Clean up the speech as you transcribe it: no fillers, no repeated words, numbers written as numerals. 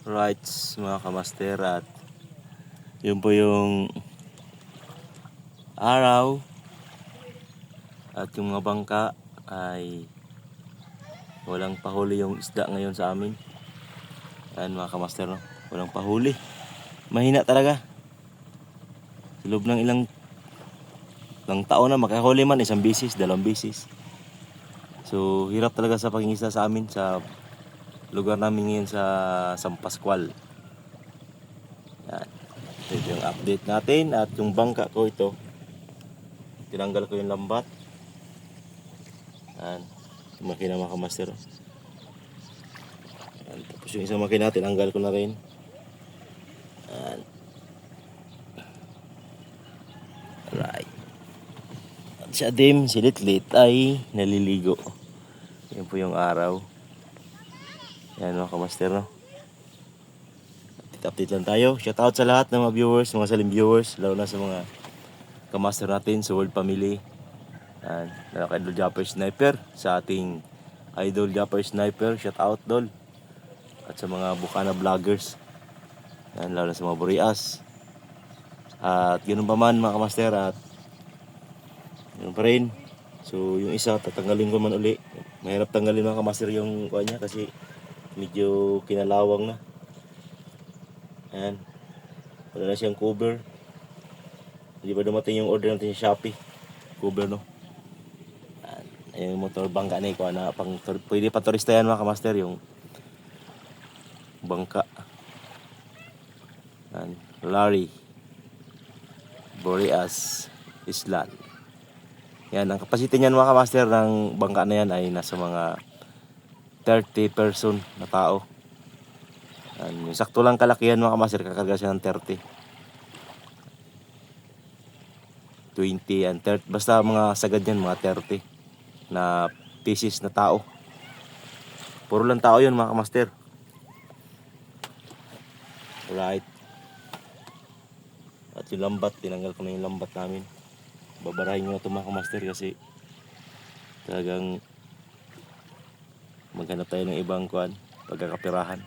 rights mga kamaster, at yun po yung araw at yung mga bangka ay walang pahuli yung isda ngayon sa amin. Ayan mga kamaster, no? Walang pahuli, mahina talaga. Sa loob ng ilang taon na makahuli man, isang bisis, dalawang bisis. So hirap talaga sa pangingisda sa amin sa lugar namin ngayon sa San Pascual. Yan. Ito yung update natin, at yung bangka ko ito, tinanggal ko yung lambat. Yan. Yung makina mga kamaster. Yan. Tapos yung isang makina tinanggal ko na rin. Yan. Alright. At si Adim, si Litlit ay naliligo. Yan po yung araw. Yan mga kamaster, no? Update lang tayo. Shout out sa lahat ng mga viewers, mga salim viewers, lalo na sa mga kamaster natin sa World Family. Yan, kay Idol Japper Sniper, sa ating Idol Japper Sniper, shout out dol. At sa mga Bukana vloggers. Yan, lalo na sa mga Boreas. At ganoon pa man mga kamaster, at yun pa rin. So yung isa tatanggalin ko man uli. Mahirap tanggalin mga kamaster yung kuha niya kasi medyo kinalawang na. Ayan. Wala na siyang cover. Hindi ba dumating yung order natin sa Shopee? Cover, no? Ayan yung motor bangka na ikaw na pang, pwede pa turista yan mga kamaster, yung bangka. Ayan. Larry Boreas Island. Yan, ang capacity niyan mga kamaster ng bangka na yan ay nasa mga 30 person na tao. Yan, yung sakto lang kalakihan mga kamaster, kakarga siya ng 30, 20 and 30, basta mga sagad yan mga 30 na pieces na tao. Puro lang tao yun mga kamaster. Alright. At yung lambat, tinanggal ko na yung lambat namin. Babarahin nyo na ito mga kamaster kasi talagang maghanap tayo ng ibang kuan, pagkakapirahan.